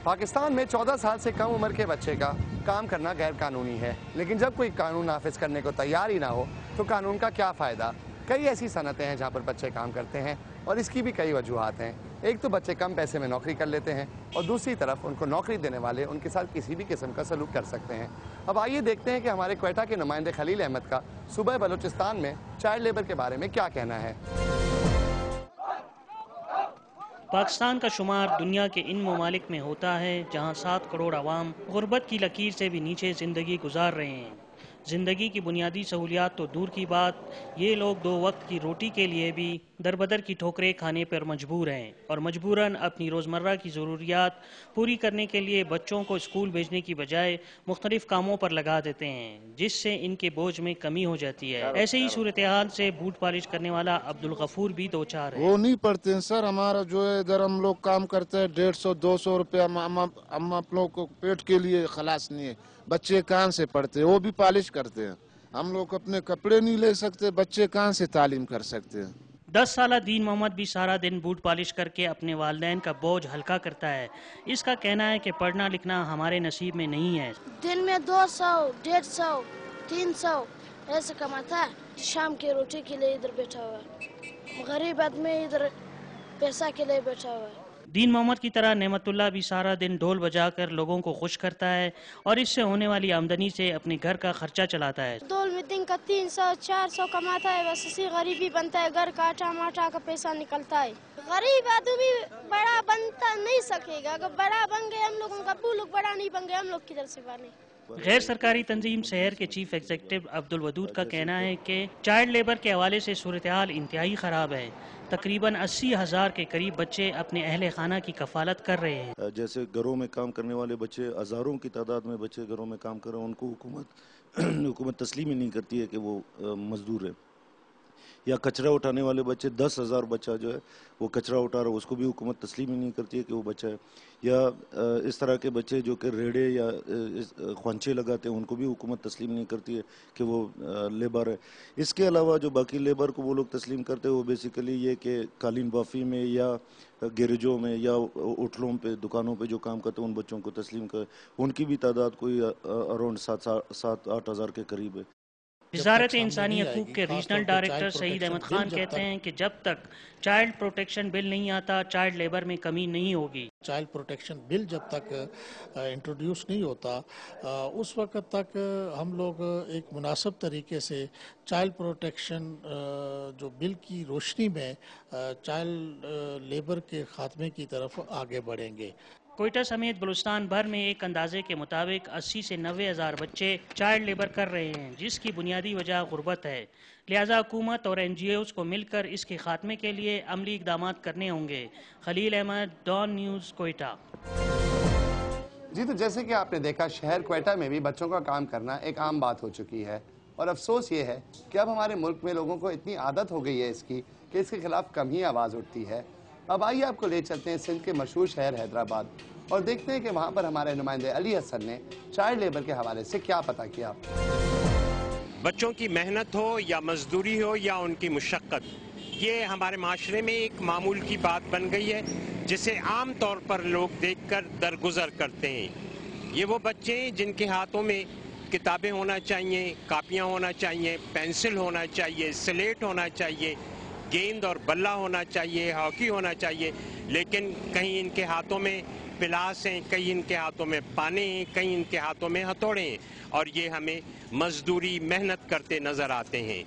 پاکستان میں 14 سال سے کم عمر کے بچے کا کام کرنا غیر قانونی ہے، لیکن جب کوئی قانون نافذ کرنے کو تیار ہی نہ ہو تو قانون کا کیا فائدہ؟ کئی ایسی صنعتیں ہیں جہاں پر بچے کام کرتے ہیں اور اس کی بھی کئی وجوہات ہیں۔ ایک تو بچے کم پیسے میں نوکری کر لیتے ہیں اور دوسری طرف ان کو نوکری دینے والے ان کے ساتھ کسی بھی قسم کا سلوک کر سکتے ہیں۔ اب آئیے دیکھتے ہیں کہ ہمارے کوئٹہ کے نمائندے خلیل احمد کا صوبہ بلوچستان میں چائلڈ لیبر کے بارے میں کیا کہنا ہے۔ پاکستان کا شمار دنیا کے ان ممالک میں ہوتا ہے جہاں 7 کروڑ عوام غربت کی لکیر سے بھی نیچے زندگی گزار رہے ہیں۔ زندگی کی بنیادی سہولیات تو دور کی بات، یہ لوگ 2 وقت کی روٹی کے لیے بھی دربدر کی ٹھوکریں کھانے پر مجبور ہیں اور مجبوراً اپنی روزمرہ کی ضروریات پوری کرنے کے لیے بچوں کو اسکول بھیجنے کی بجائے مختلف کاموں پر لگا دیتے ہیں، جس سے ان کے بوجھ میں کمی ہو جاتی ہے۔ ایسے ہی صورتحال سے بوٹ پالش کرنے والا عبدالغفور بھی دوچار ہے۔ وہ نہیں پڑھتے ہیں سر، ہمارا جو ہے ادھر ہم لوگ کام کرتے ہیں 150-200 روپیہ، ہم آپ لوگ کو پیٹ کے لیے خلاص نہیں ہے۔ بچے کہاں سے پڑھتے ہیں؟ وہ بھی پالش کرتے ہیں۔ ہم لوگ اپنے کپڑے نہیں لے سکتے، بچے کہاں سے تعلیم کر سکتے ہیں؟ 10 سالہ دین محمد بھی سارا دن بوٹ پالش کر کے اپنے والدین کا بوجھ ہلکا کرتا ہے۔ اس کا کہنا ہے کہ پڑھنا لکھنا ہمارے نصیب میں نہیں ہے۔ دن میں 200, 150, 300 ایسے کماتا ہے، شام کی روٹی کے لیے ادھر بیٹھا ہوا ہے، غریب آدمی ادھر پیسہ کے لیے بیٹھا ہوا ہے۔ دین محمد کی طرح نعمت اللہ بھی سارا دن ڈھول بجا کر لوگوں کو خوش کرتا ہے اور اس سے ہونے والی آمدنی سے اپنے گھر کا خرچہ چلاتا ہے۔ ڈھول میں دن کا 300-400 کماتا ہے، بس اسی غریبی بنتا ہے، گھر کا آٹا ماٹا کا پیسہ نکلتا ہے۔ غریب آدمی بڑا بنتا نہیں سکے گا، اگر بڑا بن گئے ہم لوگوں کا، ابو لوگ بڑا نہیں بن گئے، ہم لوگ کدھر سے بنے؟ غیر سرکاری تنظیم سحر کے چیف ایگزیکٹو عبدالودود کا کہنا ہے کہ چائلڈ لیبر کے حوالے سے صورتحال انتہائی خراب ہے۔ تقریباً 80,000 کے قریب بچے اپنے اہل خانہ کی کفالت کر رہے ہیں۔ جیسے گھروں میں کام کرنے والے بچے، ہزاروں کی تعداد میں بچے گھروں میں کام کر رہے ہیں، ان کو حکومت تسلیم ہی نہیں کرتی ہے کہ وہ مزدور ہے۔ یا کچرا اٹھانے والے بچے، 10,000 بچہ جو ہے وہ کچرا اٹھا رہا ہے، اس کو بھی حکومت تسلیم ہی نہیں کرتی ہے کہ وہ بچہ ہے۔ یا اس طرح کے بچے جو کہ ریڑے یا خوانچے لگاتے ہیں، ان کو بھی حکومت تسلیم نہیں کرتی ہے کہ وہ لیبر ہے۔ اس کے علاوہ جو باقی لیبر کو وہ لوگ تسلیم کرتے ہیں، وہ بیسیکلی یہ کہ قالین بافی میں یا گیرجوں میں یا ہوٹلوں پہ، دکانوں پہ جو کام کرتے ہیں، ان بچوں کو تسلیم کر، ان کی بھی تعداد کوئی اراؤنڈ 7-8 ہزار کے قریب ہے۔ وزارت انسانی حقوق کے ریجنل ڈائریکٹر سعید احمد خان کہتے ہیں کہ جب تک چائلڈ پروٹیکشن بل نہیں آتا، چائلڈ لیبر میں کمی نہیں ہوگی۔ چائلڈ پروٹیکشن بل جب تک انٹروڈیوس نہیں ہوتا، اس وقت تک ہم لوگ ایک مناسب طریقے سے چائلڈ پروٹیکشن جو بل کی روشنی میں چائلڈ لیبر کے خاتمے کی طرف آگے بڑھیں گے۔ کوئٹہ سمیت بلوچستان بھر میں ایک اندازے کے مطابق 80 سے 90 ہزار بچے چائلڈ لیبر کر رہے ہیں، جس کی بنیادی وجہ غربت ہے۔ لہٰذا حکومت اور NGOs کو مل کر اس کے خاتمے کے لیے عملی اقدامات کرنے ہوں گے۔ خلیل احمد، ڈان نیوز، کوئٹہ۔ جی، تو جیسے کہ آپ نے دیکھا، شہر کوئٹہ میں بھی بچوں کا کام کرنا ایک عام بات ہو چکی ہے، اور افسوس یہ ہے کہ اب ہمارے ملک میں لوگوں کو اتنی عادت ہو گئی ہے اس کی کہ اس کے خلاف کم ہی آواز اٹھتی ہے۔ اب آئیے آپ کو لے چلتے ہیں سندھ کے مشہور شہر حیدرآباد اور دیکھتے ہیں کہ وہاں پر ہمارے نمائندے علی حسن نے چائلڈ لیبر کے حوالے سے کیا پتہ کیا۔ بچوں کی محنت ہو یا مزدوری ہو یا ان کی مشقت، یہ ہمارے معاشرے میں ایک معمول کی بات بن گئی ہے جسے عام طور پر لوگ دیکھ کر درگزر کرتے ہیں۔ یہ وہ بچے ہیں جن کے ہاتھوں میں کتابیں ہونا چاہیے، کاپیاں ہونا چاہیے، پینسل ہونا چاہیے، سلیٹ ہونا چاہیے، گیند اور بلہ ہونا چاہیے، ہاکی ہونا چاہیے، لیکن کہیں ان کے ہاتھوں میں پلاس ہیں، کہیں ان کے ہاتھوں میں پانے ہیں، کہیں ان کے ہاتھوں میں ہتھوڑے ہیں، اور یہ ہمیں مزدوری محنت کرتے نظر آتے ہیں۔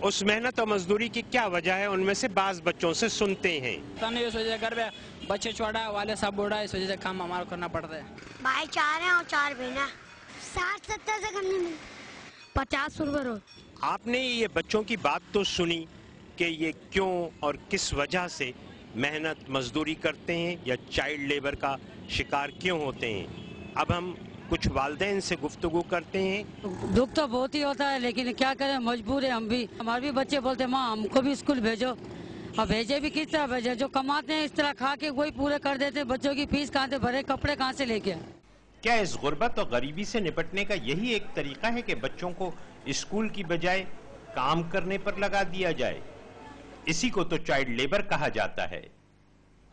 اس محنت اور مزدوری کی کیا وجہ ہے، ان میں سے بعض بچوں سے سنتے ہیں۔ اس وجہ سے گھر میں بچے چھوڑا ہے، والد صاحب بوڑھا ہے، اس وجہ سے کام ہمارا کرنا پڑتا ہے۔ بھائی 4 ہیں اور 4 بہنیں، 60-70 سے کم نہیں ملے، 50 روپے روز۔ آپ نے یہ بچوں کی بات تو سنی کہ یہ کیوں اور کس وجہ سے محنت مزدوری کرتے ہیں یا چائلڈ لیبر کا شکار کیوں ہوتے ہیں۔ اب ہم کچھ والدین سے گفتگو کرتے ہیں۔ دکھ تو بہت ہی ہوتا ہے، لیکن کیا کریں، مجبور ہیں ہم بھی۔ ہمارے بھی بچے بولتے ہیں ماں ہم کو بھی اسکول بھیجو، اور بھیجے بھی کس طرح بھیجے؟ جو کماتے ہیں اس طرح کھا کے وہی پورے کر دیتے ہیں، بچوں کی فیس کہاں سے بھرے، کپڑے کہاں سے لے کے؟ کیا اس غربت اور غریبی سے نپٹنے کا یہی ایک طریقہ ہے کہ بچوں کو اسکول کی بجائے کام کرنے پر لگا دیا جائے؟ اسی کو تو چائلڈ لیبر کہا جاتا ہے۔